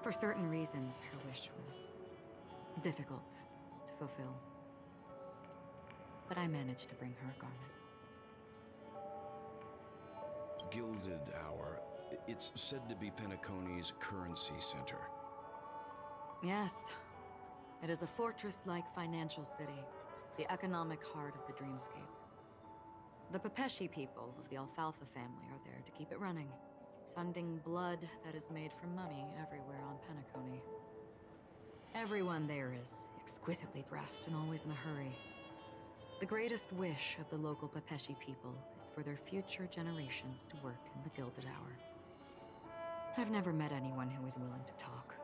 For certain reasons, her wish was difficult to fulfill. But I managed to bring her a garment. Gilded Hour. It's said to be Penacony's currency center. Yes. It is a fortress-like financial city, the economic heart of the dreamscape. The Pepeshi people of the Alfalfa family are there to keep it running, sending blood that is made from money everywhere on Penacony. Everyone there is exquisitely dressed and always in a hurry. The greatest wish of the local Pepeshi people is for their future generations to work in the Gilded Hour. I've never met anyone who is willing to talk.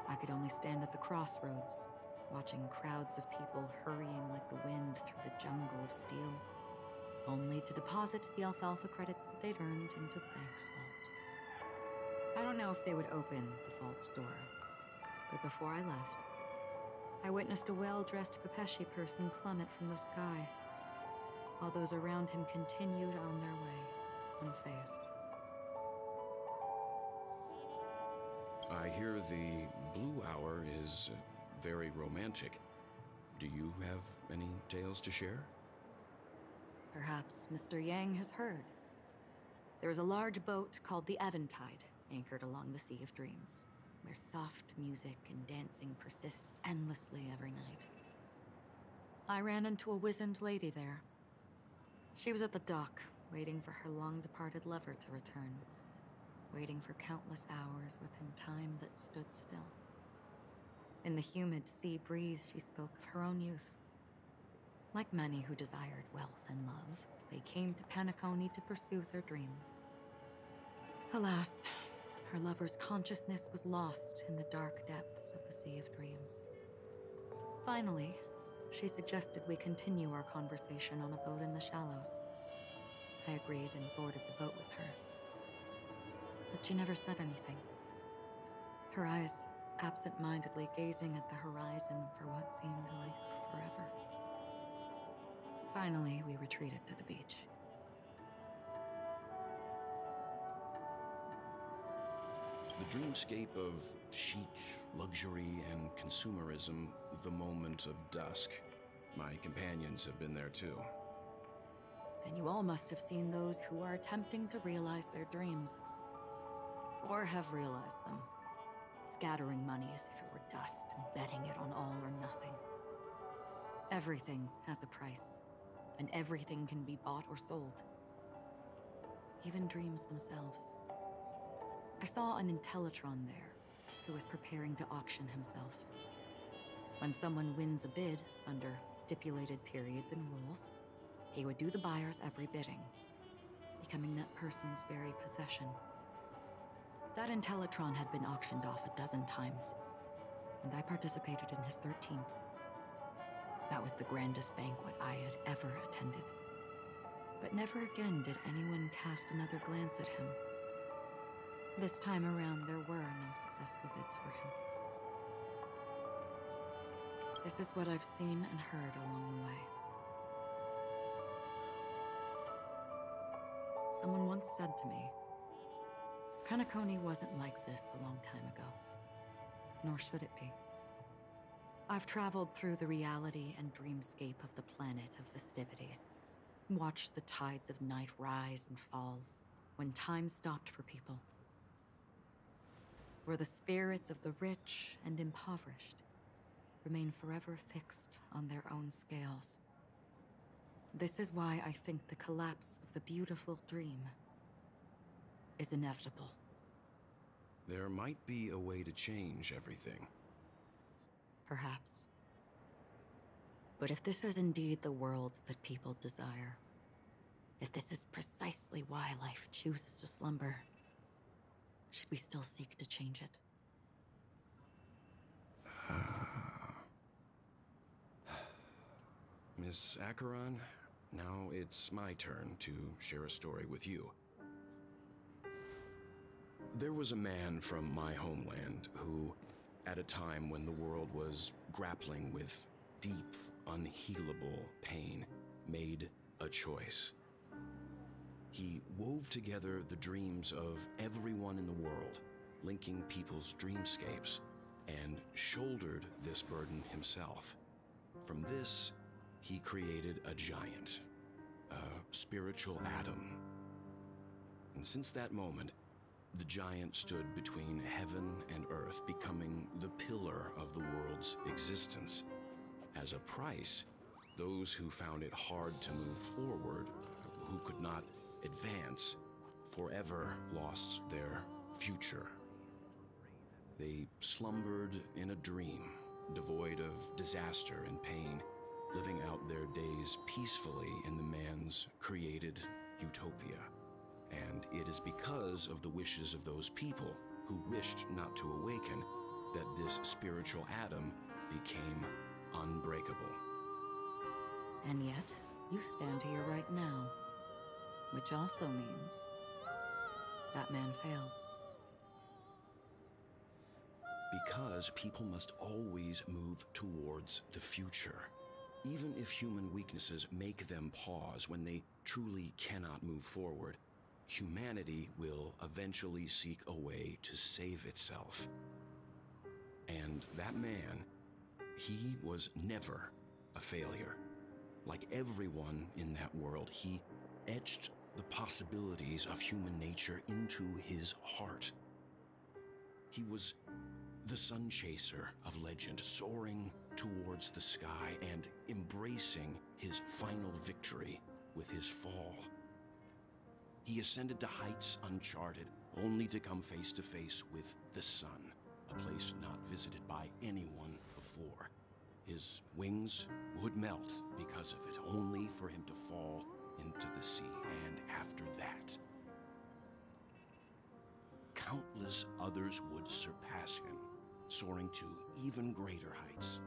I could only stand at the crossroads, watching crowds of people hurrying like the wind through the jungle of steel, only to deposit the alfalfa credits that they'd earned into the bank's vault. I don't know if they would open the vault's door, but before I left, I witnessed a well-dressed Pepeshi person plummet from the sky, while those around him continued on their way, unfazed. I hear the Blue Hour is very romantic. Do you have any tales to share? Perhaps Mr. Yang has heard. There is a large boat called the Eventide, anchored along the Sea of Dreams, where soft music and dancing persist endlessly every night. I ran into a wizened lady there. She was at the dock, waiting for her long-departed lover to return, waiting for countless hours within time that stood still. In the humid sea breeze, she spoke of her own youth. Like many who desired wealth and love, they came to Penacony to pursue their dreams. Alas, her lover's consciousness was lost in the dark depths of the Sea of Dreams. Finally, she suggested we continue our conversation on a boat in the shallows. I agreed and boarded the boat with her. But she never said anything. Her eyes absent-mindedly gazing at the horizon for what seemed like forever. Finally, we retreated to the beach. The dreamscape of chic, luxury, and consumerism, the moment of dusk. My companions have been there too. Then you all must have seen those who are attempting to realize their dreams. Or have realized them. Scattering money as if it were dust and betting it on all or nothing. Everything has a price, and everything can be bought or sold. Even dreams themselves. I saw an Intellitron there, who was preparing to auction himself. When someone wins a bid under stipulated periods and rules, he would do the buyer's every bidding, becoming that person's very possession. That Intellitron had been auctioned off a dozen times, and I participated in his 13th. That was the grandest banquet I had ever attended. But never again did anyone cast another glance at him. This time around, there were no successful bids for him. This is what I've seen and heard along the way. Someone once said to me, Penacony wasn't like this a long time ago, nor should it be. I've traveled through the reality and dreamscape of the planet of festivities, watched the tides of night rise and fall when time stopped for people, where the spirits of the rich and impoverished remain forever fixed on their own scales. This is why I think the collapse of the beautiful dream is inevitable. There might be a way to change everything. Perhaps. But if this is indeed the world that people desire, if this is precisely why life chooses to slumber, should we still seek to change it? Miss Acheron, now it's my turn to share a story with you. There was a man from my homeland who, at a time when the world was grappling with deep, unhealable pain, made a choice. He wove together the dreams of everyone in the world linking people's dreamscapes, and shouldered this burden himself. From this, he created a giant, a spiritual atom. And since that moment, the giant stood between heaven and earth, becoming the pillar of the world's existence. As a price, those who found it hard to move forward, who could not advance, forever lost their future. They slumbered in a dream, devoid of disaster and pain, living out their days peacefully in the man's created utopia. And it is because of the wishes of those people who wished not to awaken that this spiritual atom became unbreakable. And yet, you stand here right now, which also means that man failed. Because people must always move towards the future. Even if human weaknesses make them pause when they truly cannot move forward, humanity will eventually seek a way to save itself. And that man, he was never a failure. Like everyone in that world, he etched the possibilities of human nature into his heart. He was the sun chaser of legend, soaring towards the sky and embracing his final victory with his fall. He ascended to heights uncharted, only to come face to face with the sun, a place not visited by anyone before. His wings would melt because of it, only for him to fall into the sea. And after that, countless others would surpass him, soaring to even greater heights.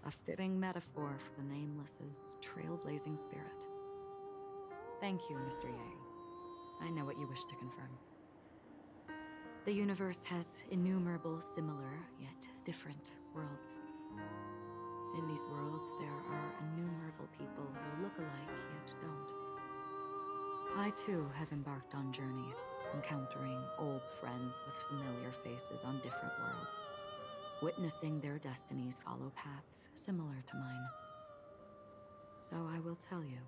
A fitting metaphor for the Nameless's trailblazing spirit. Thank you, Mr. Yang. I know what you wish to confirm. The universe has innumerable similar, yet different worlds. In these worlds, there are innumerable people who look alike, yet don't. I, too, have embarked on journeys, encountering old friends with familiar faces on different worlds, witnessing their destinies follow paths similar to mine. So I will tell you,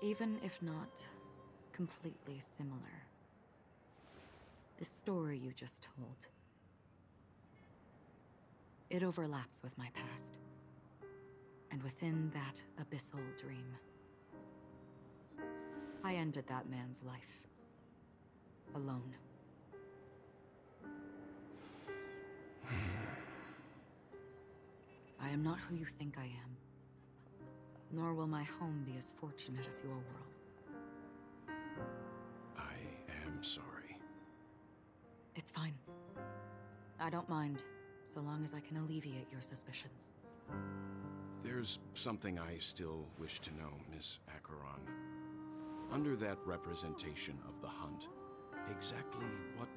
even if not completely similar, the story you just told, it overlaps with my past. And within that abyssal dream, I ended that man's life. Alone. I am not who you think I am. Nor will my home be as fortunate as your world. I am sorry. It's fine. I don't mind, so long as I can alleviate your suspicions. There's something I still wish to know, Miss Acheron. Under that representation of the hunt, exactly what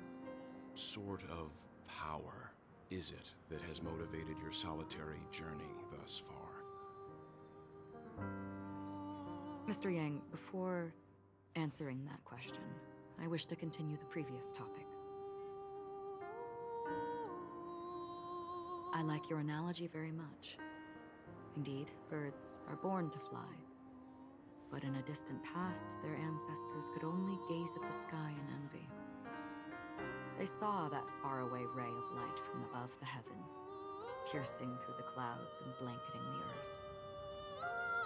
sort of power is it that has motivated your solitary journey thus far? Mr. Yang, before answering that question, I wish to continue the previous topic. I like your analogy very much. Indeed, birds are born to fly. But in a distant past, their ancestors could only gaze at the sky in envy. They saw that faraway ray of light from above the heavens, piercing through the clouds and blanketing the earth.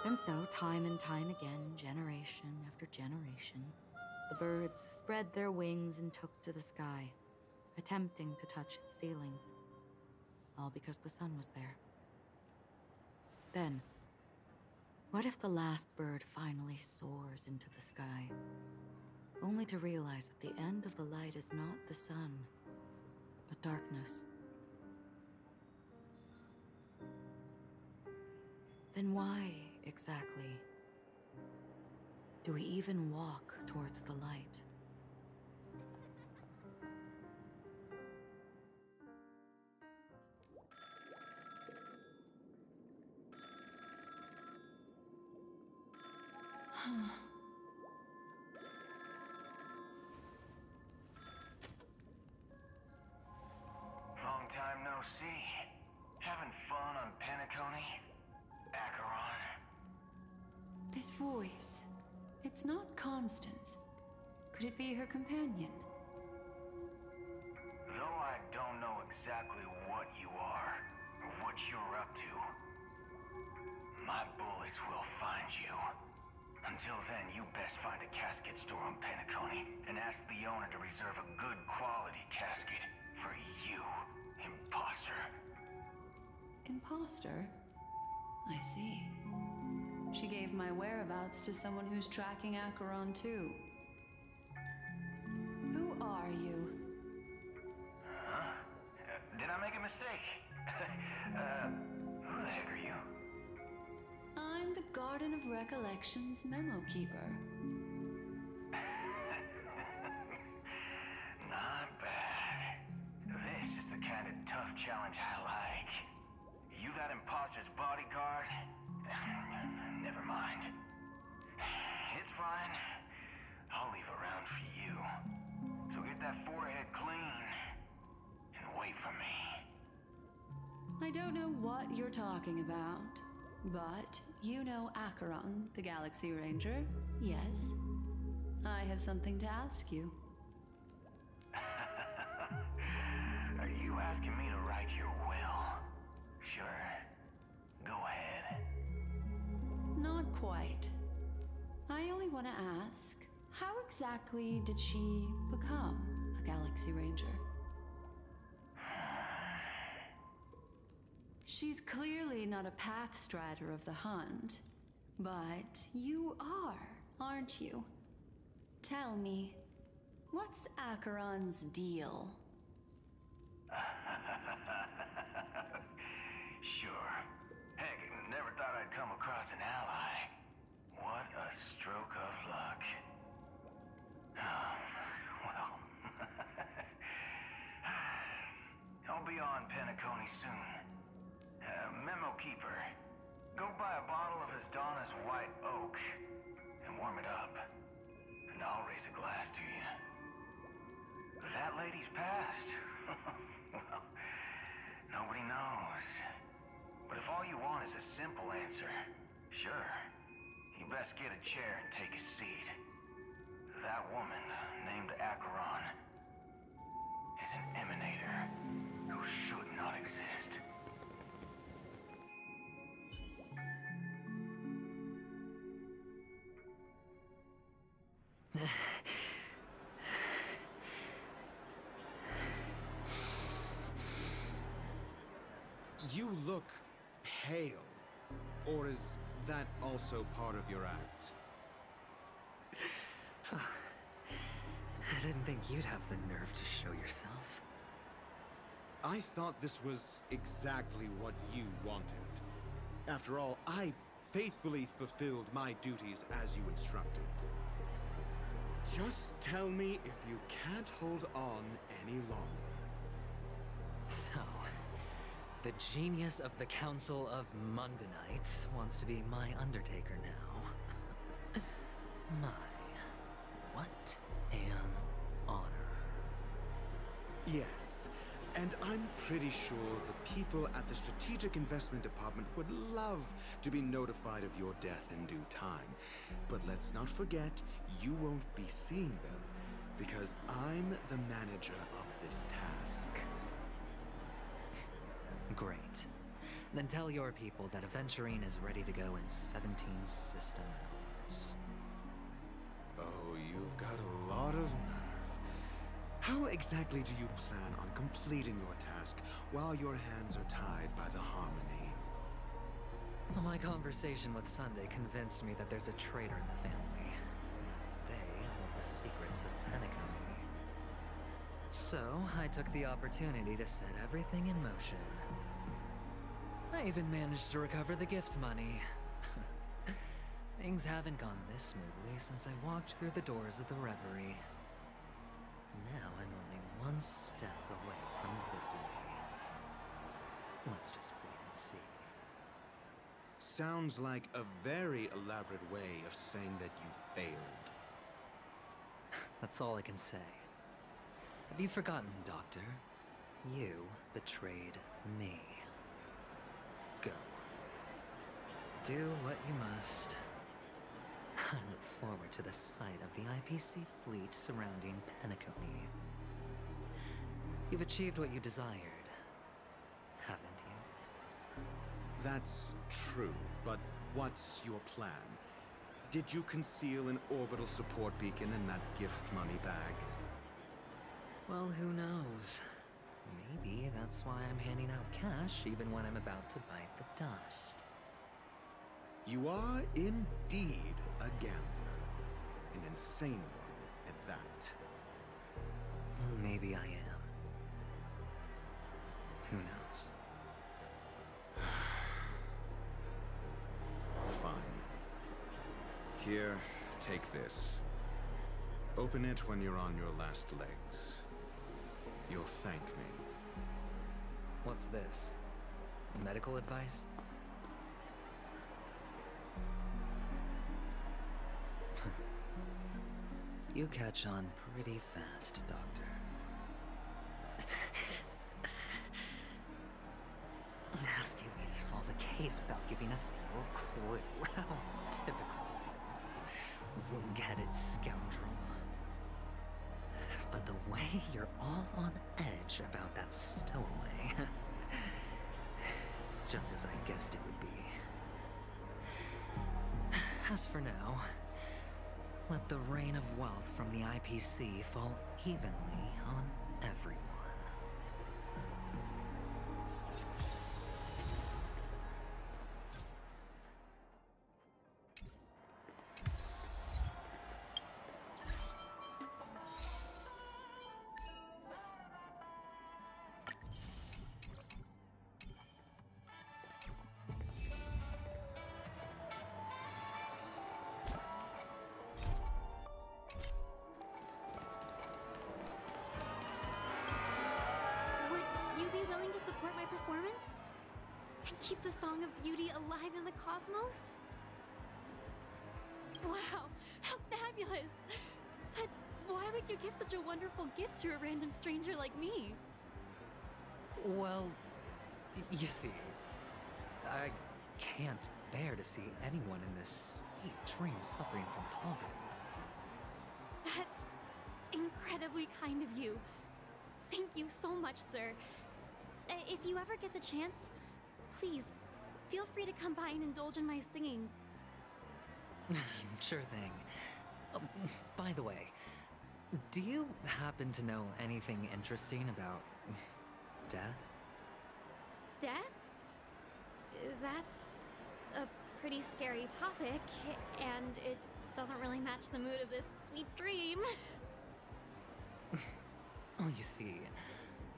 And so, time and time again, generation after generation, the birds spread their wings and took to the sky, attempting to touch its ceiling, all because the sun was there. Then, what if the last bird finally soars into the sky, only to realize that the end of the light is not the sun, but darkness? Then why, exactly, do we even walk towards the light? see. Having fun on Penacony? Acheron? This voice. It's not Constance. Could it be her companion? Though I don't know exactly what you are, or what you're up to, my bullets will find you. Until then, you best find a casket store on Penacony and ask the owner to reserve a good quality casket for you, imposter. Imposter? I see. She gave my whereabouts to someone who's tracking Acheron too. Who are you? Huh? Did I make a mistake? Who the heck are you? I'm the Garden of Recollection's memo keeper. Not bad. This is the kind of tough challenge I like. You that imposter's bodyguard? Never mind. It's fine. I'll leave a round for you. So get that forehead clean and wait for me. I don't know what you're talking about, but you know Acheron, the Galaxy Ranger, yes? I have something to ask you. Are you asking me to write your will? Sure. Go ahead. Not quite. I only want to ask, how exactly did she become a Galaxy Ranger? She's clearly not a path strider of the hunt, but you are, aren't you? Tell me, what's Acheron's deal? Sure. Heck, never thought I'd come across an ally. What a stroke of luck. Well, I'll be on Penacony soon. Memo keeper, go buy a bottle of his Donna's White Oak and warm it up, and I'll raise a glass to you. That lady's passed. Well, nobody knows. But if all you want is a simple answer, sure, you best get a chair and take a seat. That woman, named Acheron, is an emanator who should not exist. You look pale. Or is that also part of your act? I didn't think you'd have the nerve to show yourself. I thought this was exactly what you wanted. After all, I faithfully fulfilled my duties as you instructed. Just tell me if you can't hold on any longer. So, the genius of the Council of Mundanites wants to be my Undertaker now. What an honor. Yes, and I'm pretty sure the people at the Strategic Investment Department would love to be notified of your death in due time. But let's not forget, you won't be seeing them, because I'm the manager of this task. Great. Then tell your people that Aventurine is ready to go in 17 system hours. Oh, you've got a lot of nerve. How exactly do you plan on completing your task while your hands are tied by the Harmony? Well, my conversation with Sunday convinced me that there's a traitor in the family. They hold the secrets of Penacony. So, I took the opportunity to set everything in motion. I even managed to recover the gift money. Things haven't gone this smoothly since I walked through the doors of the Reverie. Now I'm only one step away from victory. Let's just wait and see. Sounds like a very elaborate way of saying that you failed. That's all I can say. Have you forgotten, Doctor? You betrayed me. Go. Do what you must. I look forward to the sight of the IPC fleet surrounding Penacony. You've achieved what you desired, haven't you? That's true, but what's your plan? Did you conceal an orbital support beacon in that gift money bag? Well, who knows? Maybe that's why I'm handing out cash even when I'm about to bite the dust. You are indeed a gambler. An insane one at that. Maybe I am. Who knows? Fine. Here, take this. Open it when you're on your last legs. You'll thank me. What's this? Medical advice? You catch on pretty fast, Doctor. Asking me to solve a case without giving a single clue. How typical of you, rogue-headed scoundrel. But the way you're all on edge about that stowaway, it's just as I guessed it would be. As for now, let the rain of wealth from the IPC fall evenly on everyone. Keep the Song of Beauty alive in the cosmos? Wow, how fabulous! But why would you give such a wonderful gift to a random stranger like me? Well, you see, I can't bear to see anyone in this sweet dream suffering from poverty. That's incredibly kind of you. Thank you so much, sir. If you ever get the chance, please, feel free to come by and indulge in my singing. Sure thing. By the way, do you happen to know anything interesting about death? Death? That's a pretty scary topic, and it doesn't really match the mood of this sweet dream. Oh, you see,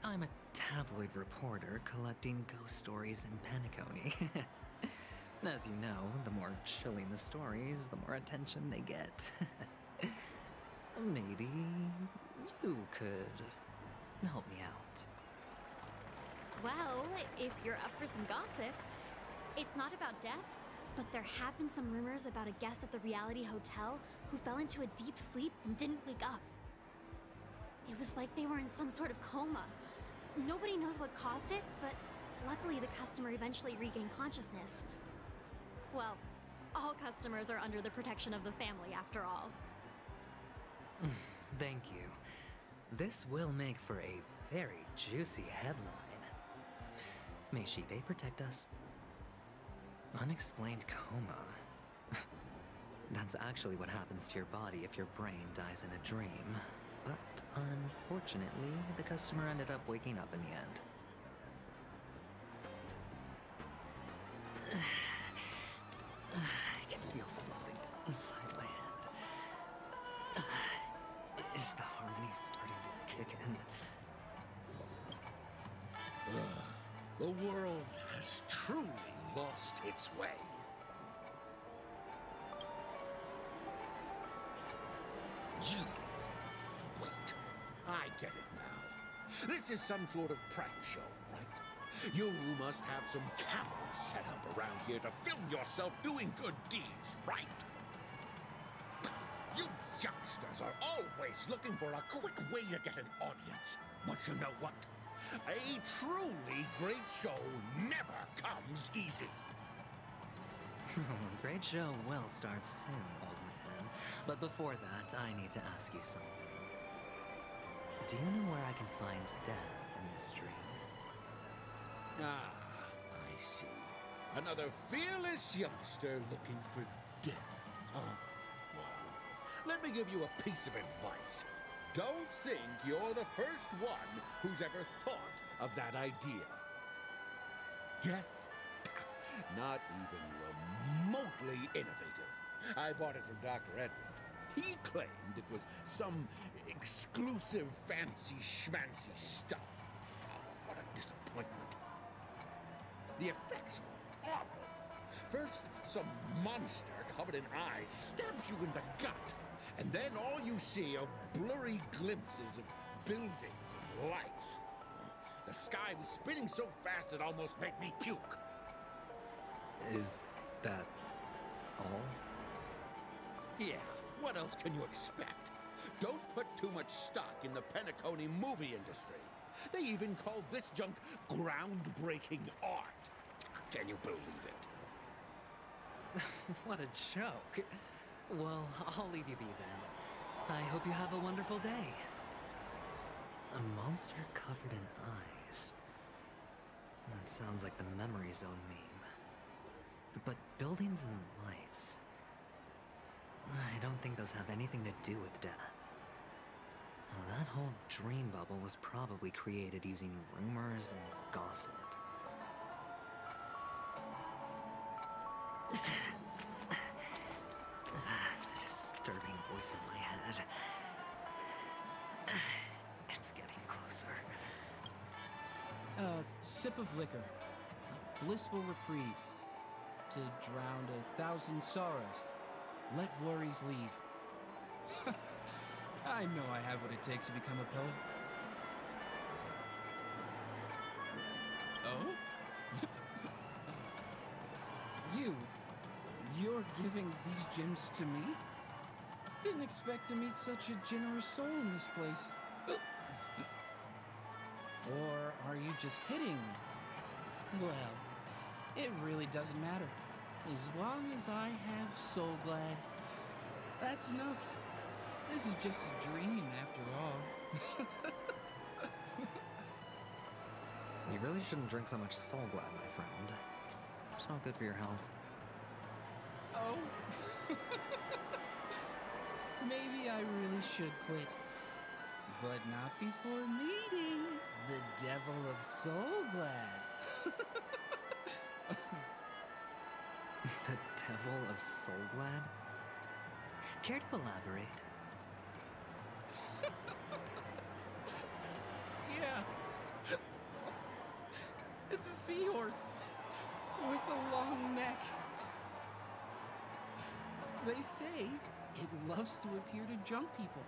I'm a tabloid reporter collecting ghost stories in Penacony. As you know, the more chilling the stories, the more attention they get. Maybe you could help me out. Well, if you're up for some gossip, it's not about death, but there have been some rumors about a guest at the reality hotel who fell into a deep sleep and didn't wake up. It was like they were in some sort of coma. Nobody knows what caused it, but luckily the customer eventually regained consciousness. Well, all customers are under the protection of the family, after all. Thank you. This will make for a very juicy headline. May Shibe protect us. Unexplained coma. That's actually what happens to your body if your brain dies in a dream. But unfortunately, the customer ended up waking up in the end. I can feel something inside my head. Is the harmony starting to kick in? The world has truly lost its way. Gee. Wait, I get it now. This is some sort of prank show, right? You must have some cameras set up around here to film yourself doing good deeds, right? You youngsters are always looking for a quick way to get an audience. But you know what? A truly great show never comes easy. Great show will start soon, old man. But before that, I need to ask you something. Do you know where I can find death in this dream? Ah, I see. Another fearless youngster looking for death, huh? Well, let me give you a piece of advice. Don't think you're the first one who's ever thought of that idea. Death? Not even remotely innovative. I bought it from Dr. Edward. He claimed it was some exclusive fancy schmancy stuff. Oh, what a disappointment. The effects were awful. First, some monster covered in eyes stabs you in the gut. And then all you see are blurry glimpses of buildings and lights. The sky was spinning so fast it almost made me puke. Is that all? Yeah, what else can you expect? Don't put too much stock in the Penacony movie industry. They even call this junk groundbreaking art. Can you believe it? What a joke. Well, I'll leave you be then. I hope you have a wonderful day. A monster covered in eyes. That sounds like the Memory Zone meme. But buildings and lights... I don't think those have anything to do with death. Well, that whole dream bubble was probably created using rumors and gossip. The disturbing voice in my head. It's getting closer. A sip of liquor. A blissful reprieve. To drown 1,000 sorrows. Let worries leave. I know I have what it takes to become a poet. Oh? You're giving these gems to me? Didn't expect to meet such a generous soul in this place. Or are you just pitying me? Well, it really doesn't matter. As long as I have Soul Glad, that's enough. This is just a dream after all. You really shouldn't drink so much Soul Glad, my friend. It's not good for your health. Oh. Maybe I really should quit. But not before meeting the Devil of Soul Glad. The Devil of Soul Glad? Care to elaborate? Yeah. It's a seahorse with a long neck. They say it loves to appear to drunk people,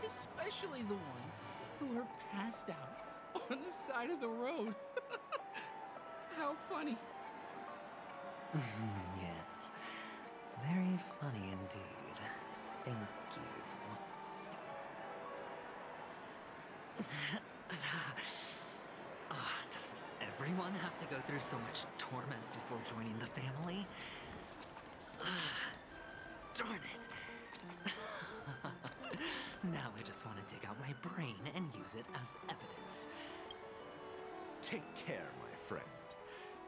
especially the ones who are passed out on the side of the road. How funny. Yeah. Very funny indeed. Thank you. Does everyone have to go through so much torment before joining the family? Darn it. Now I just want to dig out my brain and use it as evidence. Take care, my friend.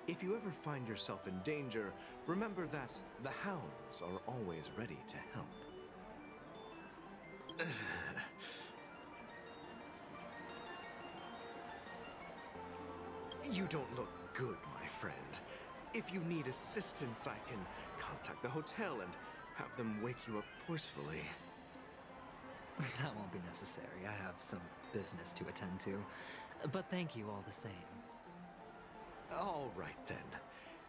If you ever find yourself in danger, remember that the hounds are always ready to help. You don't look good, my friend. If you need assistance, I can contact the hotel and have them wake you up forcefully. That won't be necessary. I have some business to attend to. But thank you all the same. All right, then.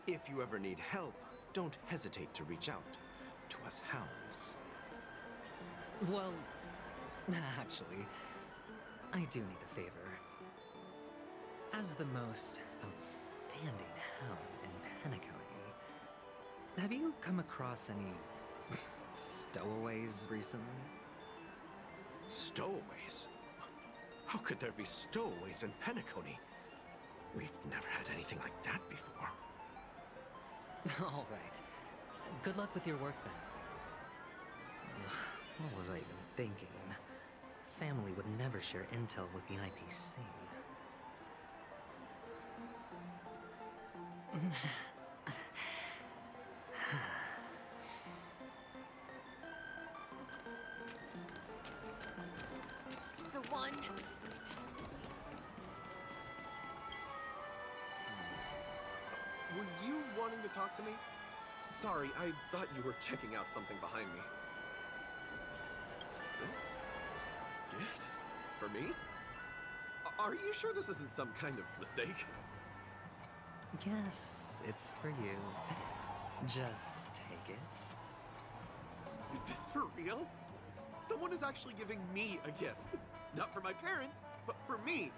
If you ever need help, don't hesitate to reach out to us hounds. Well, actually, I do need a favor. As the most outstanding hound in Penacony, have you come across any stowaways recently? Stowaways? How could there be stowaways in Penacony? We've never had anything like that before. All right. Good luck with your work then. What was I even thinking? Family would never share intel with the IPC. This is the one. Were you wanting to talk to me? Sorry, I thought you were checking out something behind me. Is this? Gift? For me? Are you sure this isn't some kind of mistake? Yes, it's for you. Just take it. Is this for real? Someone is actually giving me a gift. Not for my parents, but for me.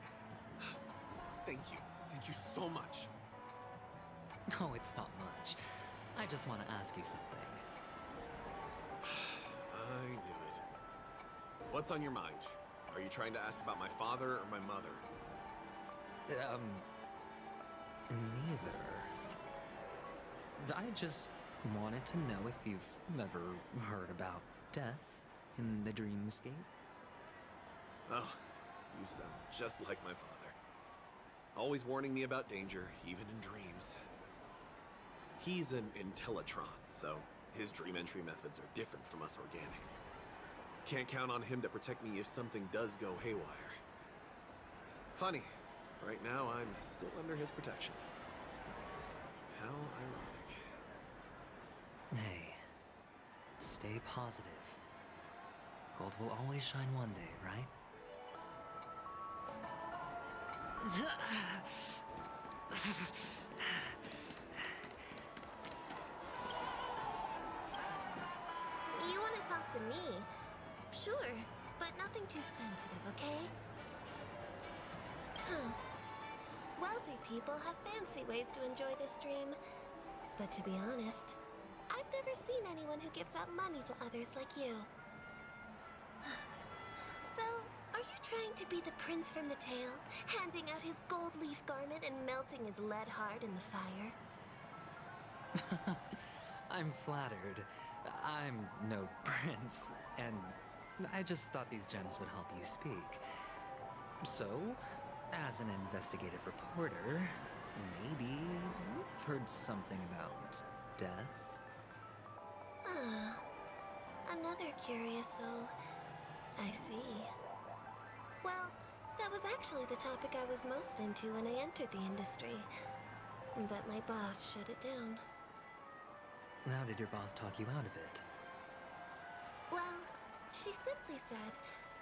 Thank you. Thank you so much. No, it's not much. I just want to ask you something. I knew it. What's on your mind? Are you trying to ask about my father or my mother? Neither. I just wanted to know if you've ever heard about death in the dreamscape. Oh, you sound just like my father. Always warning me about danger, even in dreams. He's an Intellitron, so his dream entry methods are different from us organics. Can't count on him to protect me if something does go haywire. Funny, right now I'm still under his protection. How ironic. Hey, stay positive. Gold will always shine one day, right? You want to talk to me? Sure, but nothing too sensitive, okay? Wealthy people have fancy ways to enjoy this dream. But to be honest, I've never seen anyone who gives out money to others like you. So, are you trying to be the prince from the tale, handing out his gold leaf garment and melting his lead heart in the fire? I'm flattered. I'm no prince, and I just thought these gems would help you speak. So, as an investigative reporter, maybe you've heard something about death? Ah, another curious soul. I see. Well, that was actually the topic I was most into when I entered the industry. But my boss shut it down. How did your boss talk you out of it? Well, she simply said,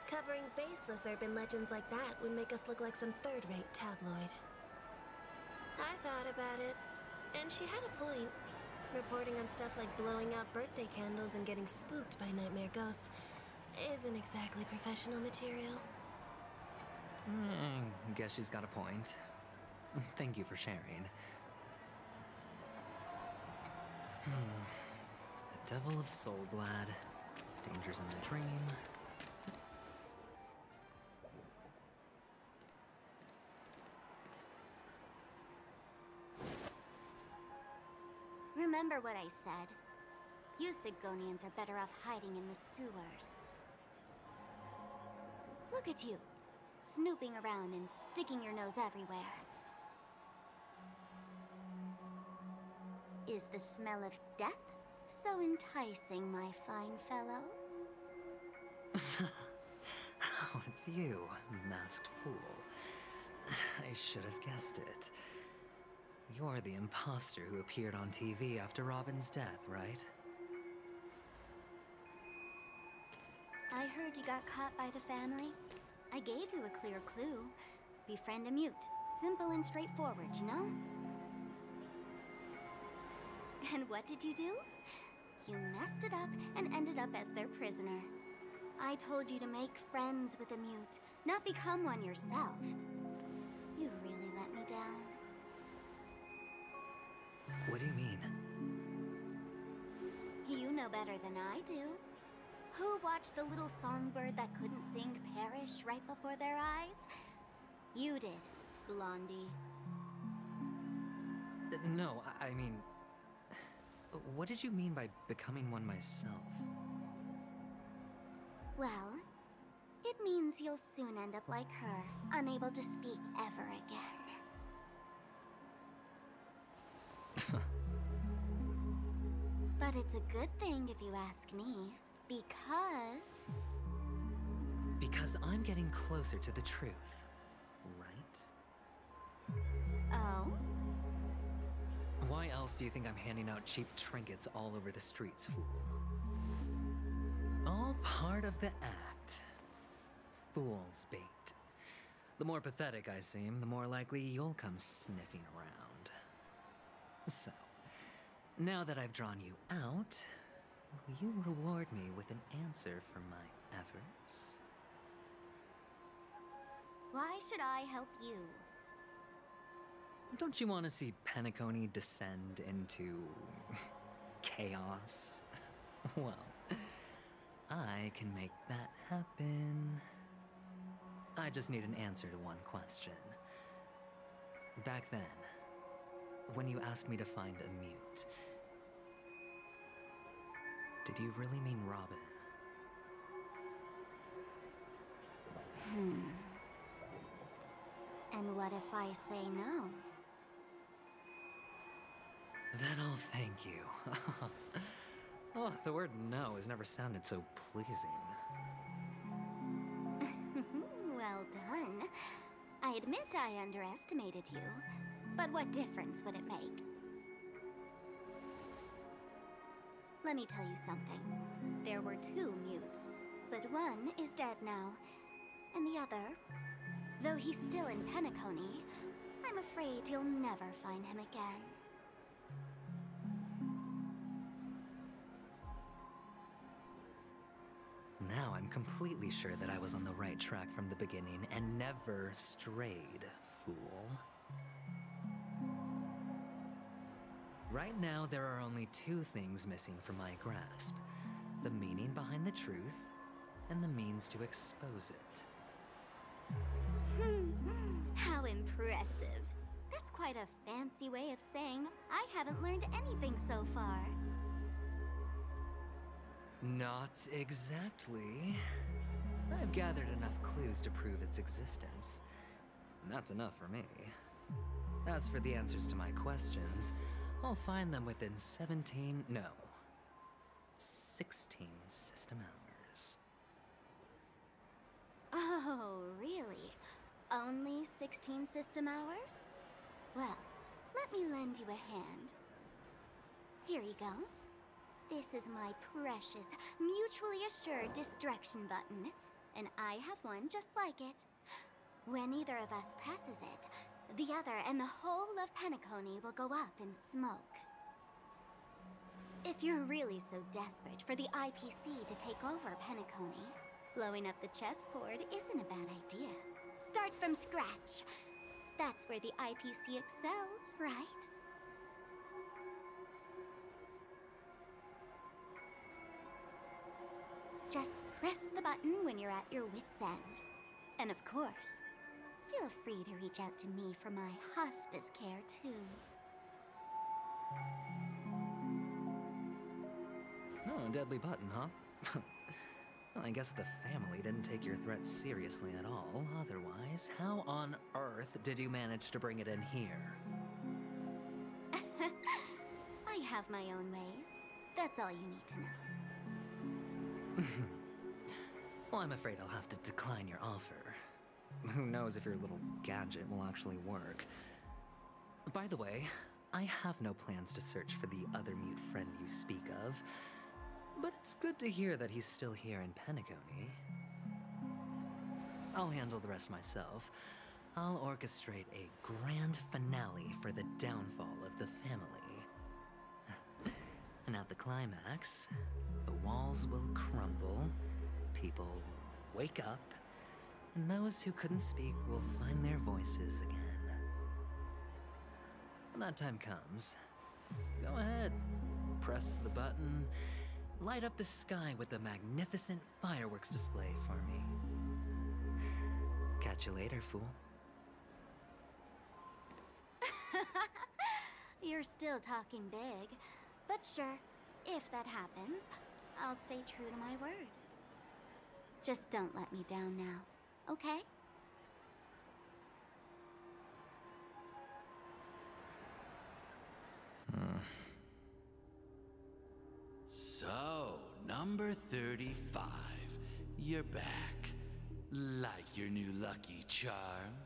covering baseless urban legends like that would make us look like some third-rate tabloid. I thought about it, and she had a point. Reporting on stuff like blowing out birthday candles and getting spooked by nightmare ghosts isn't exactly professional material. Guess she's got a point. Thank you for sharing. The Devil of Soulglad. Dangers in the dream. Remember what I said. You Sigonians are better off hiding in the sewers. Look at you, snooping around and sticking your nose everywhere. Is the smell of death so enticing, my fine fellow? Oh, it's you, masked fool. I should have guessed it. You're the imposter who appeared on TV after Robin's death, right? I heard you got caught by the family. I gave you a clear clue. Befriend a mute. Simple and straightforward, you know? And what did you do? You messed it up and ended up as their prisoner. I told you to make friends with a mute, not become one yourself. You really let me down. What do you mean? You know better than I do. Who watched the little songbird that couldn't sing perish right before their eyes? You did, Blondie. No, I mean... What did you mean by becoming one myself? Well, it means you'll soon end up like her, unable to speak ever again. But it's a good thing if you ask me, because... Because I'm getting closer to the truth, right? Oh? Why else do you think I'm handing out cheap trinkets all over the streets, fool? All part of the act. Fool's bait. The more pathetic I seem, the more likely you'll come sniffing around. So, now that I've drawn you out, will you reward me with an answer for my efforts? Why should I help you? Don't you want to see Penacony descend into... chaos? Well, I can make that happen. I just need an answer to one question. Back then, when you asked me to find a mute, did you really mean Robin? And what if I say no? Then I'll thank you. Oh, the word no has never sounded so pleasing. Well done. I admit I underestimated you, but what difference would it make? Let me tell you something. There were 2 mutes, but one is dead now, and the other, though he's still in Penacony, I'm afraid you'll never find him again. Now I'm completely sure that I was on the right track from the beginning and never strayed, fool. Right now, there are only 2 things missing from my grasp. The meaning behind the truth, and the means to expose it. How impressive. That's quite a fancy way of saying I haven't learned anything so far. Not exactly. I've gathered enough clues to prove its existence, and that's enough for me. As for the answers to my questions, I'll find them within 16 system hours. Oh, really? Only 16 system hours? Well, let me lend you a hand. Here you go. This is my precious, mutually assured distraction button, and I have one just like it. When either of us presses it, the other and the whole of Penacony will go up in smoke. If you're really so desperate for the IPC to take over Penacony, blowing up the chessboard isn't a bad idea. Start from scratch. That's where the IPC excels, right? Just press the button when you're at your wit's end. And of course, feel free to reach out to me for my hospice care, too. Oh, a deadly button, huh? Well, I guess the family didn't take your threat seriously at all. Otherwise, how on earth did you manage to bring it in here? I have my own ways. That's all you need to know. Well, I'm afraid I'll have to decline your offer. Who knows if your little gadget will actually work. By the way, I have no plans to search for the other mute friend you speak of, but it's good to hear that he's still here in Penacony. I'll handle the rest myself. I'll orchestrate a grand finale for the downfall of the family. And at the climax, the walls will crumble, people will wake up, and those who couldn't speak will find their voices again. When that time comes, go ahead, press the button, Light up the sky with a magnificent fireworks display for me. Catch you later, fool. You're still talking big. But sure, if that happens, I'll stay true to my word. Just don't let me down now, okay? So, number 35. You're back. Like your new lucky charm?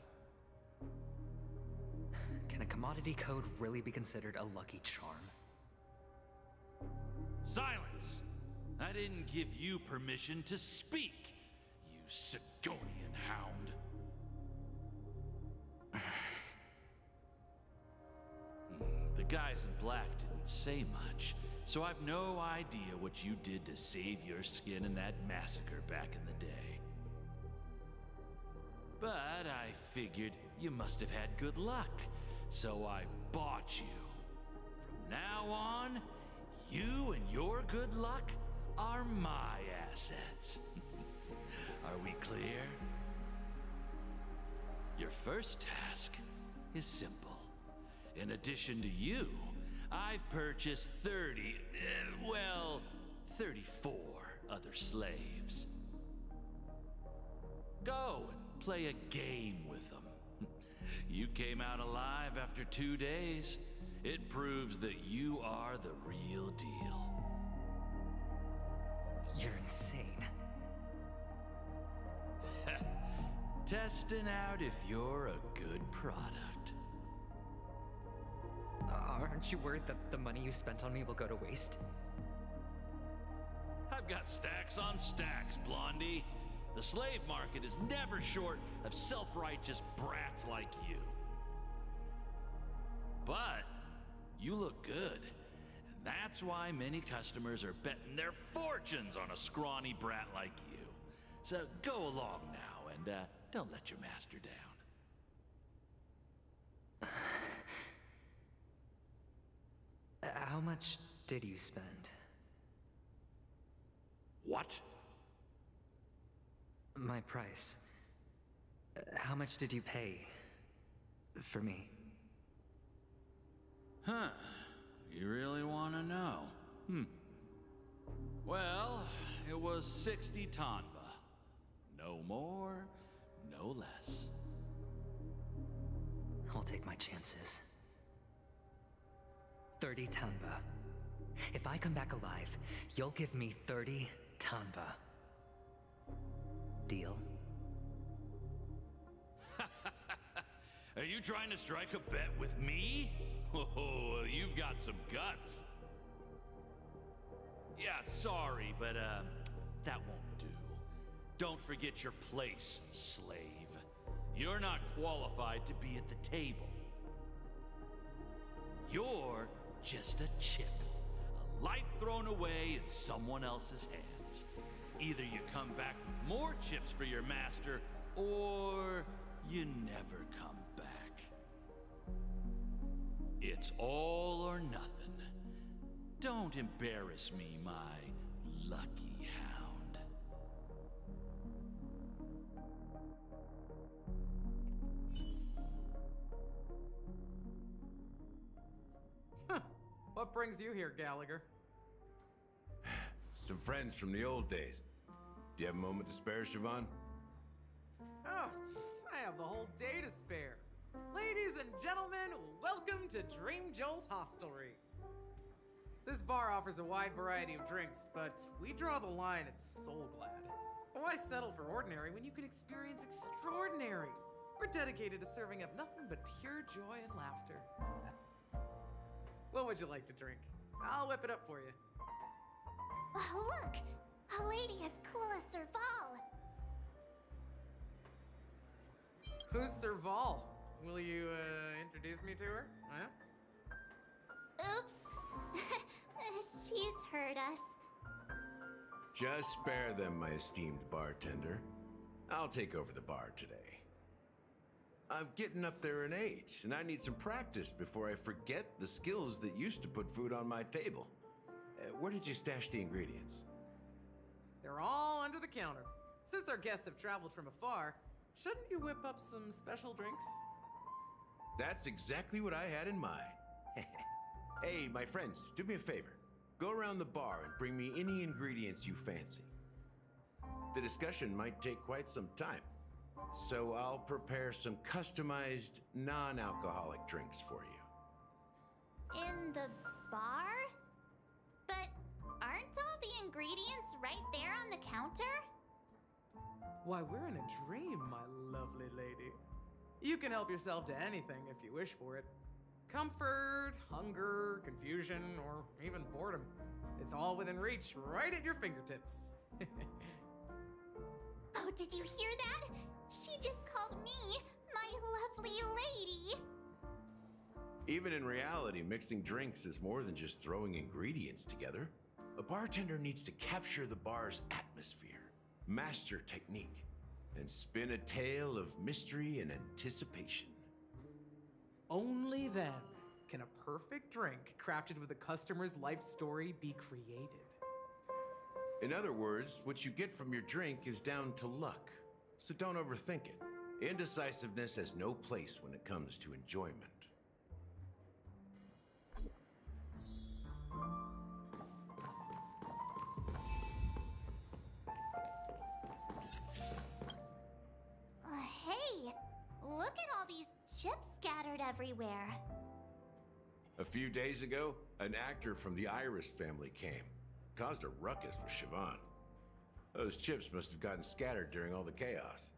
Can a commodity code really be considered a lucky charm? Silence! I didn't give you permission to speak, you Sigonian hound. The guys in black didn't say much, so I've no idea what you did to save your skin in that massacre back in the day. But I figured you must have had good luck, so I bought you. From now on, you and your good luck are my assets. Are we clear? Your first task is simple. In addition to you, I've purchased 34 other slaves. Go and play a game with them. You came out alive after 2 days. It proves that you are the real deal. You're insane. Testing out if you're a good product. Aren't you worried that the money you spent on me will go to waste? I've got stacks on stacks, Blondie. The slave market is never short of self-righteous brats like you. But you look good, and that's why many customers are betting their fortunes on a scrawny brat like you. So go along now, and don't let your master down. How much did you spend? What? My price. How much did you pay for me? Huh. You really want to know? Well, it was 60 tanba. No more, no less. I'll take my chances. 30 tanba. If I come back alive, you'll give me 30 tanba. Deal? Are you trying to strike a bet with me? Oh, you've got some guts. Yeah, sorry, but that won't do. Don't forget your place, slave. You're not qualified to be at the table. You're just a chip. A life thrown away in someone else's hands. Either you come back with more chips for your master, or you never come back. It's all or nothing. Don't embarrass me, my lucky hound. What brings you here, Gallagher? Some friends from the old days. Do you have a moment to spare, Siobhan? Oh, I have the whole day to spare. Ladies and gentlemen, welcome to Dream Jolt Hostelry. This bar offers a wide variety of drinks, but we draw the line at Soul Glad. Why settle for ordinary when you can experience extraordinary? We're dedicated to serving up nothing but pure joy and laughter. What would you like to drink? I'll whip it up for you. Oh, look! A lady as cool as Serval! Who's Serval? Will you, introduce me to her? Huh? Oops. She's heard us. Just spare them, my esteemed bartender. I'll take over the bar today. I'm getting up there in age, and I need some practice before I forget the skills that used to put food on my table. Where did you stash the ingredients? They're all under the counter. Since our guests have traveled from afar, shouldn't you whip up some special drinks? That's exactly what I had in mind. Hey, my friends, do me a favor. Go around the bar and bring me any ingredients you fancy. The discussion might take quite some time, so I'll prepare some customized, non-alcoholic drinks for you. In the bar? But aren't all the ingredients right there on the counter? Why, we're in a dream, my lovely lady. You can help yourself to anything if you wish for it. Comfort, hunger, confusion, or even boredom. It's all within reach, right at your fingertips. Oh, did you hear that? She just called me my lovely lady. Even in reality, mixing drinks is more than just throwing ingredients together. A bartender needs to capture the bar's atmosphere, master technique, and spin a tale of mystery and anticipation. Only then can a perfect drink crafted with a customer's life story be created. In other words, what you get from your drink is down to luck, so don't overthink it. Indecisiveness has no place when it comes to enjoyment. Hey, look at all these chips scattered everywhere. A few days ago, an actor from the Iris family came. Caused a ruckus with Siobhan. Those chips must have gotten scattered during all the chaos.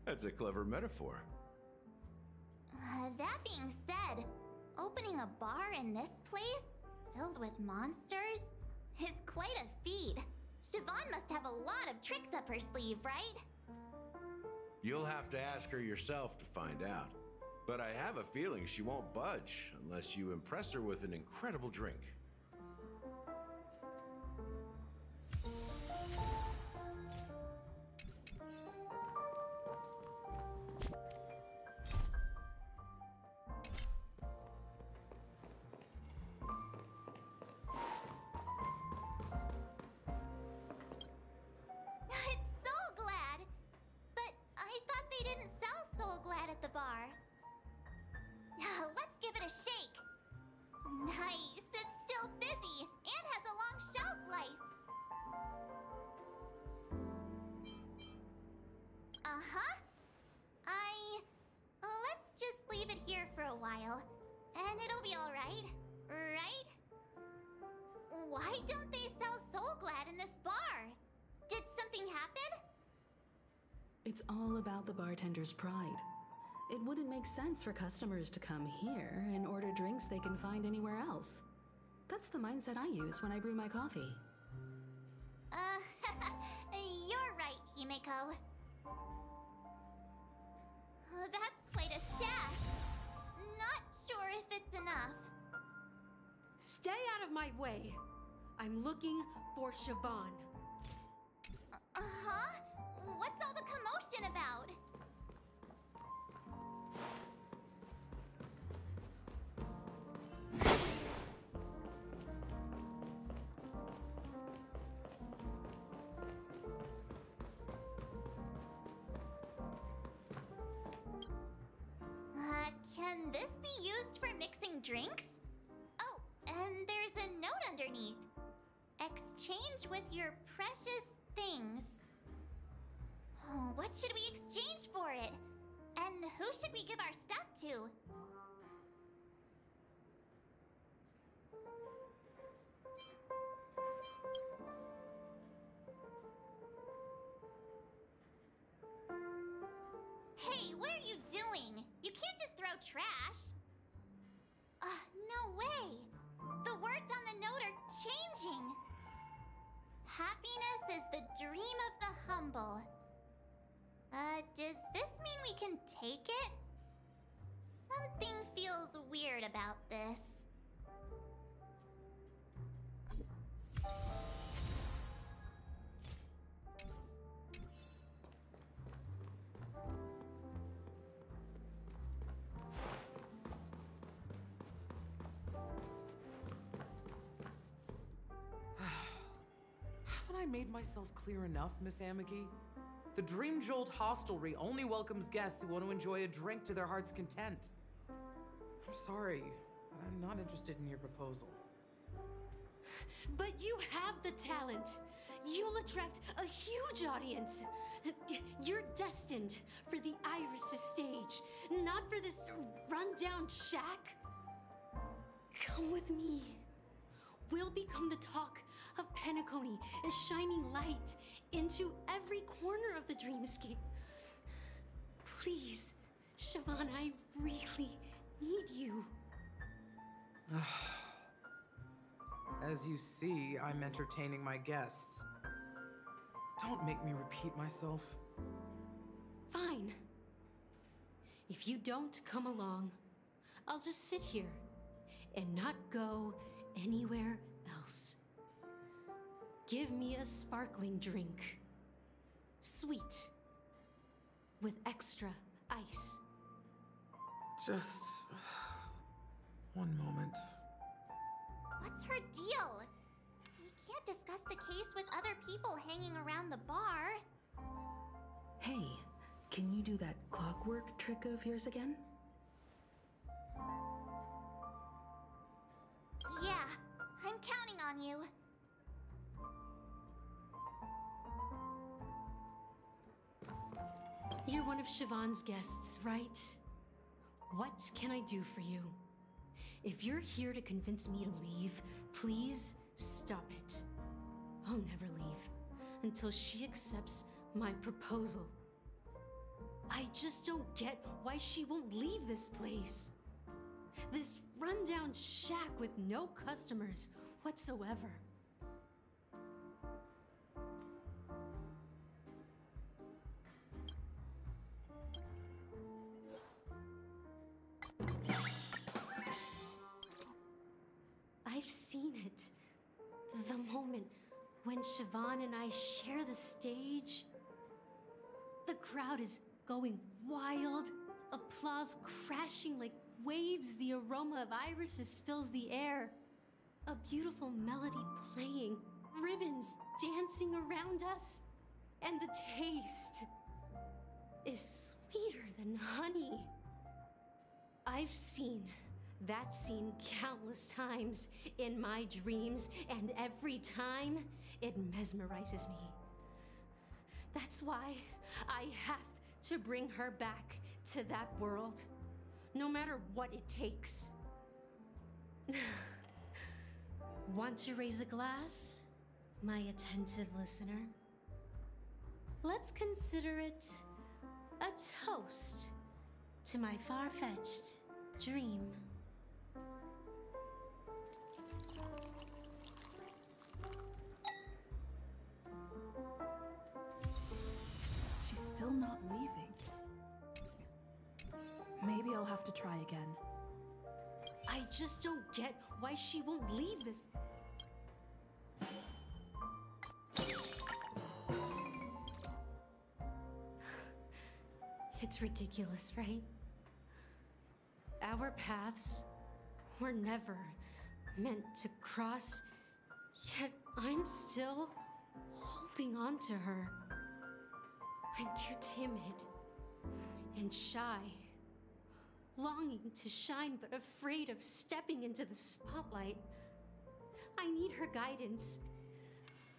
That's a clever metaphor. That being said, opening a bar in this place, filled with monsters, is quite a feat. Siobhan must have a lot of tricks up her sleeve, right? You'll have to ask her yourself to find out. But I have a feeling she won't budge unless you impress her with an incredible drink. It's Soul Glad! But I thought they didn't sell Soul Glad at the bar. Let's give it a shake. Nice, it's still fizzy and has a long shelf life. Uh-huh. Let's just leave it here for a while, and it'll be all right, right? Why don't they sell Soul Glad in this bar? Did something happen? It's all about the bartender's pride. It wouldn't make sense for customers to come here and order drinks they can find anywhere else. That's the mindset I use when I brew my coffee. You're right, Himeko. That's quite a stash. Not sure if it's enough. Stay out of my way. I'm looking for Siobhan. Uh-huh? What's all the commotion about? Can this be used for mixing drinks? Oh, and there's a note underneath. Exchange with your precious things. Oh, what should we exchange for it? And who should we give our stuff to? Hey, what are you doing? You can't just throw trash. No way. The words on the note are changing. Happiness is the dream of the humble. Does this mean we can take it? Something feels weird about this. I made myself clear enough, Miss Amagi? The Dream Jolt hostelry only welcomes guests who want to enjoy a drink to their heart's content. I'm sorry, but I'm not interested in your proposal. But you have the talent. You'll attract a huge audience. You're destined for the Iris' stage, not for this rundown shack. Come with me. We'll become the talk of Penacony, a shining light into every corner of the dreamscape. Please, Siobhan, I really need you. As you see, I'm entertaining my guests. Don't make me repeat myself. Fine. If you don't come along, I'll just sit here and not go anywhere else. Give me a sparkling drink. Sweet. With extra ice. Just one moment. What's her deal? We can't discuss the case with other people hanging around the bar. Hey, can you do that clockwork trick of yours again? Yeah, I'm counting on you. You're one of Siobhan's guests, right? What can I do for you? If you're here to convince me to leave, please stop it. I'll never leave until she accepts my proposal. I just don't get why she won't leave this place. This rundown shack with no customers whatsoever. I've seen it. The moment when Siobhan and I share the stage. The crowd is going wild, applause crashing like waves. The aroma of irises fills the air. A beautiful melody playing, ribbons dancing around us. And the taste is sweeter than honey. I've seen that scene countless times in my dreams, and every time it mesmerizes me. That's why I have to bring her back to that world, no matter what it takes. Want to raise a glass, my attentive listener? Let's consider it a toast to my far-fetched dream. She's still not leaving. Maybe I'll have to try again. I just don't get why she won't leave this. It's ridiculous, right? Our paths were never meant to cross, yet I'm still holding on to her. I'm too timid and shy, longing to shine but afraid of stepping into the spotlight. I need her guidance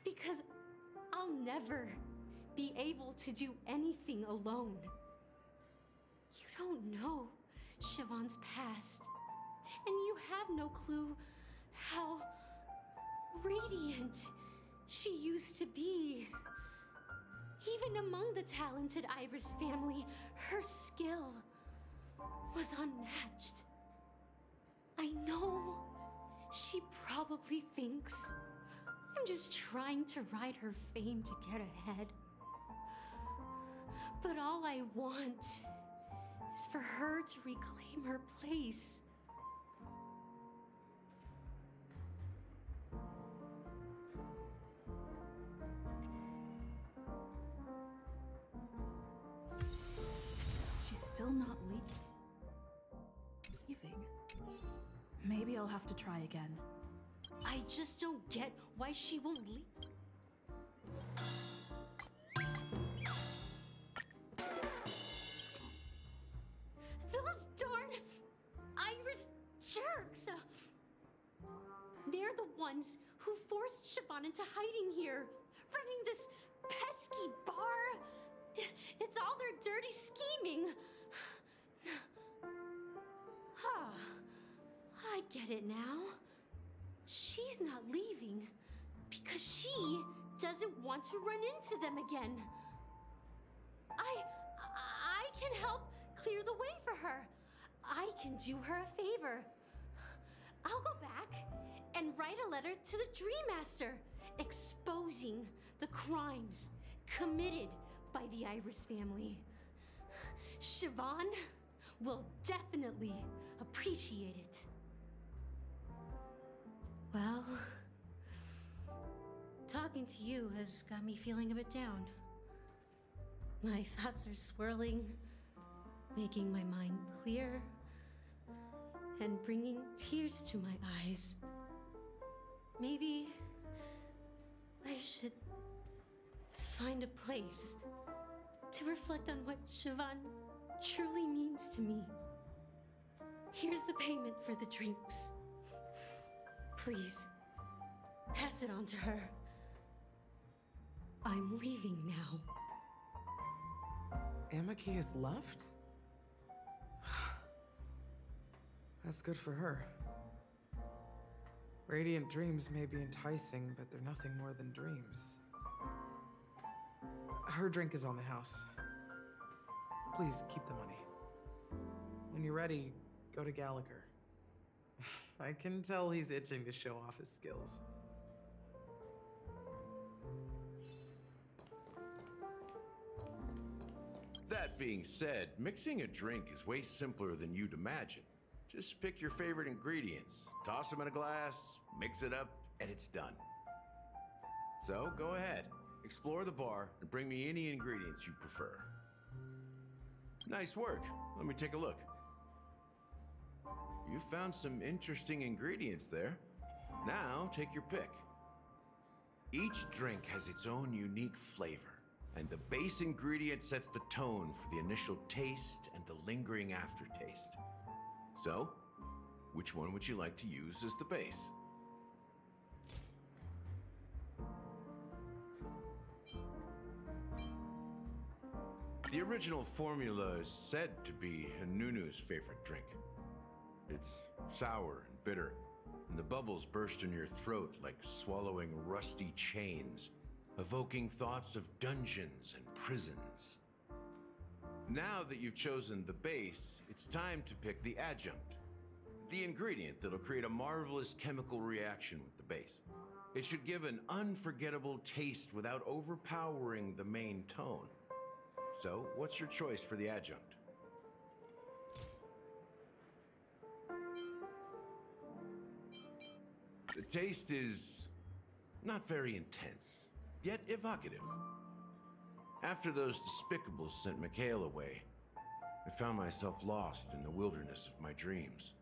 because I'll never be able to do anything alone. You don't know Siobhan's past, and you have no clue how radiant she used to be. Even among the talented Iris family, her skill was unmatched. I know she probably thinks I'm just trying to ride her fame to get ahead. But all I want is for her to reclaim her place. She's still not leaving. Maybe I'll have to try again. I just don't get why she won't leave. they're the ones who forced Siobhan into hiding here, running this pesky bar. It's all their dirty scheming. I get it now. She's not leaving because she doesn't want to run into them again. I can help clear the way for her. I can do her a favor. I'll go back and write a letter to the Dream Master exposing the crimes committed by the Iris family. Siobhan will definitely appreciate it. Well, talking to you has got me feeling a bit down. My thoughts are swirling, making my mind clear, and bringing tears to my eyes. Maybe I should find a place to reflect on what Siobhan truly means to me. Here's the payment for the drinks. Please, pass it on to her. I'm leaving now. Amaki has left? That's good for her. Radiant dreams may be enticing, but they're nothing more than dreams. Her drink is on the house. Please keep the money. When you're ready, go to Gallagher. I can tell he's itching to show off his skills. That being said, mixing a drink is way simpler than you'd imagine. Just pick your favorite ingredients, toss them in a glass, mix it up, and it's done. So go ahead, explore the bar, and bring me any ingredients you prefer. Nice work. Let me take a look. You found some interesting ingredients there. Now take your pick. Each drink has its own unique flavor, and the base ingredient sets the tone for the initial taste and the lingering aftertaste. So, which one would you like to use as the base? The original formula is said to be Nunu's favorite drink. It's sour and bitter, and the bubbles burst in your throat like swallowing rusty chains, evoking thoughts of dungeons and prisons. Now that you've chosen the base, it's time to pick the adjunct, the ingredient that'll create a marvelous chemical reaction with the base. It should give an unforgettable taste without overpowering the main tone. So, what's your choice for the adjunct? The taste is not very intense, yet evocative. After those despicables sent Mikhail away, I found myself lost in the wilderness of my dreams.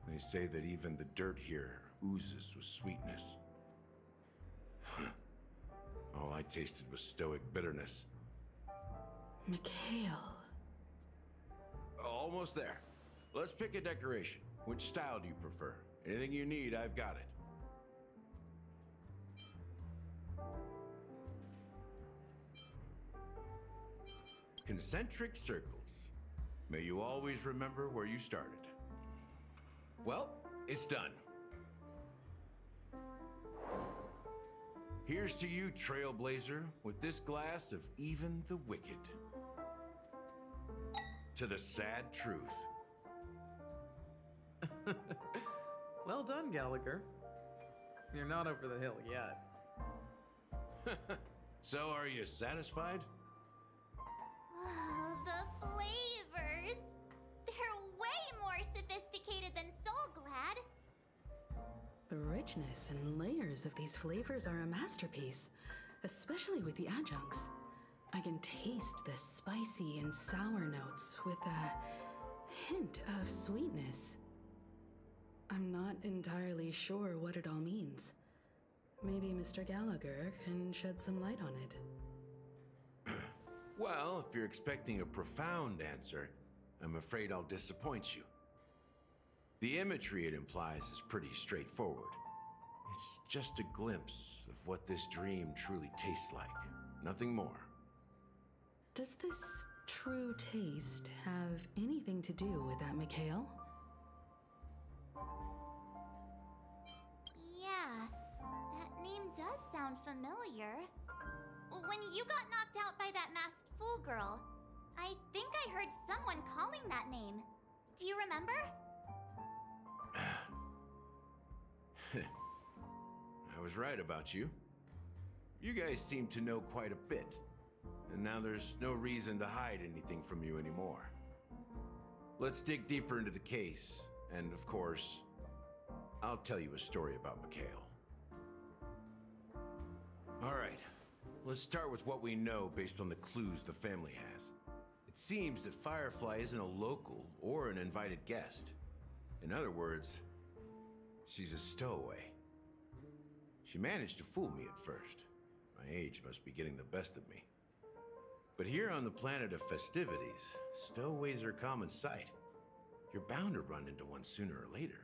They say that even the dirt here oozes with sweetness. All I tasted was stoic bitterness. Mikhail. Almost there. Let's pick a decoration. Which style do you prefer? Anything you need, I've got it. Concentric circles. May you always remember where you started. Well, it's done. Here's to you, Trailblazer, with this glass of even the wicked. To the sad truth. Well done, Gallagher. You're not over the hill yet. So, are you satisfied? Oh, the flavors! They're way more sophisticated than Soulglad. The richness and layers of these flavors are a masterpiece, especially with the adjuncts. I can taste the spicy and sour notes with a hint of sweetness. I'm not entirely sure what it all means. Maybe Mr. Gallagher can shed some light on it. Well, if you're expecting a profound answer, I'm afraid I'll disappoint you. The imagery it implies is pretty straightforward. It's just a glimpse of what this dream truly tastes like. Nothing more. Does this true taste have anything to do with that Mikhail? Yeah, that name does sound familiar. When you got knocked out by that masked fool girl, I think I heard someone calling that name. Do you remember? I was right about you. You guys seem to know quite a bit. And now there's no reason to hide anything from you anymore. Let's dig deeper into the case. And of course, I'll tell you a story about Mikhail. All right, let's start with what we know based on the clues the family has. It seems that Firefly isn't a local or an invited guest. In other words, she's a stowaway. She managed to fool me at first. My age must be getting the best of me. But here on the planet of festivities, stowaways are a common sight. You're bound to run into one sooner or later.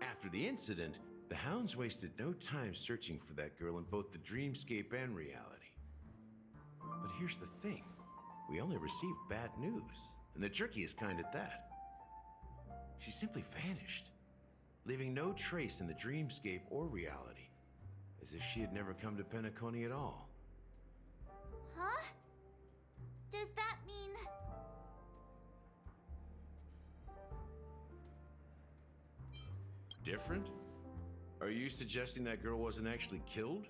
After the incident, the hounds wasted no time searching for that girl in both the dreamscape and reality. But here's the thing. We only received bad news, and the trickiest kind at that. She simply vanished, leaving no trace in the dreamscape or reality, as if she had never come to Penacony at all. Huh? Does that mean... Different? Are you suggesting that girl wasn't actually killed?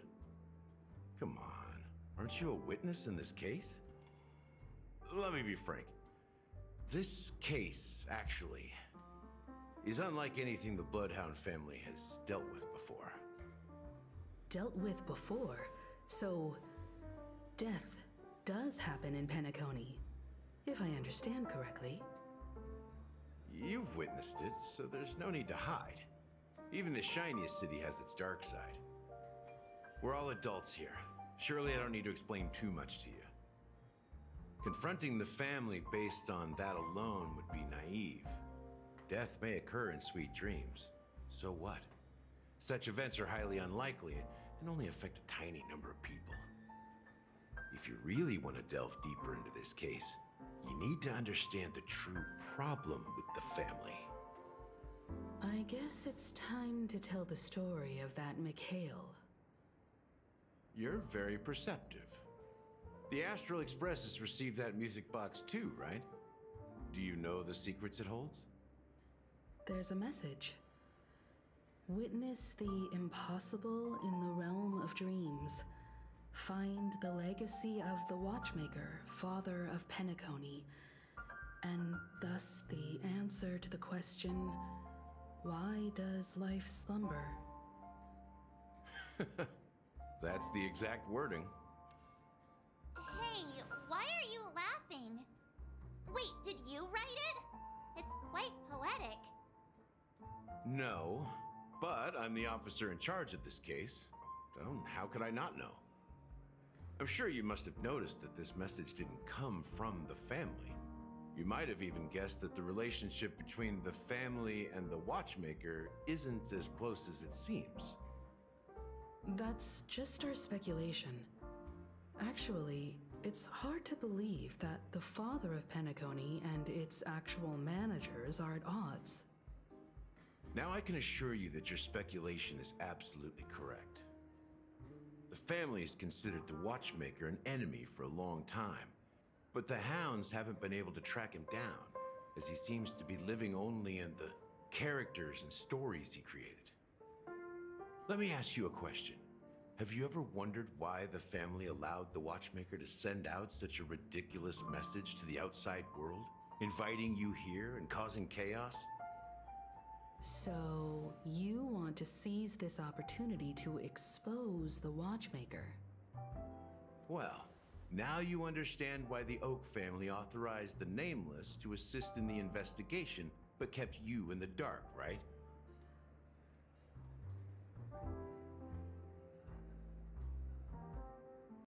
Come on, aren't you a witness in this case? Let me be frank. This case, actually, is unlike anything the Bloodhound family has dealt with before. Dealt with before? So, death does happen in Penacony, if I understand correctly. You've witnessed it, so there's no need to hide. Even the shiniest city has its dark side. We're all adults here. Surely I don't need to explain too much to you. Confronting the family based on that alone would be naive. Death may occur in sweet dreams. So what? Such events are highly unlikely and only affect a tiny number of people. If you really want to delve deeper into this case, you need to understand the true problem with the family. I guess it's time to tell the story of that Mikhail. You're very perceptive. The Astral Express has received that music box too, right? Do you know the secrets it holds? There's a message. Witness the impossible in the realm of dreams. Find the legacy of the Watchmaker, father of Penacony, and thus the answer to the question, why does life slumber? That's the exact wording. Hey, why are you laughing? Wait, did you write it? It's quite poetic. No, but I'm the officer in charge of this case. So how could I not know? I'm sure you must have noticed that this message didn't come from the family. You might have even guessed that the relationship between the family and the Watchmaker isn't as close as it seems. That's just our speculation. Actually, it's hard to believe that the father of Penacony and its actual managers are at odds. Now I can assure you that your speculation is absolutely correct. The family has considered the Watchmaker an enemy for a long time, but the hounds haven't been able to track him down, as he seems to be living only in the characters and stories he created. Let me ask you a question. Have you ever wondered why the family allowed the Watchmaker to send out such a ridiculous message to the outside world, inviting you here and causing chaos? So, you want to seize this opportunity to expose the Watchmaker? Well, now you understand why the Oak family authorized the Nameless to assist in the investigation, but kept you in the dark, right?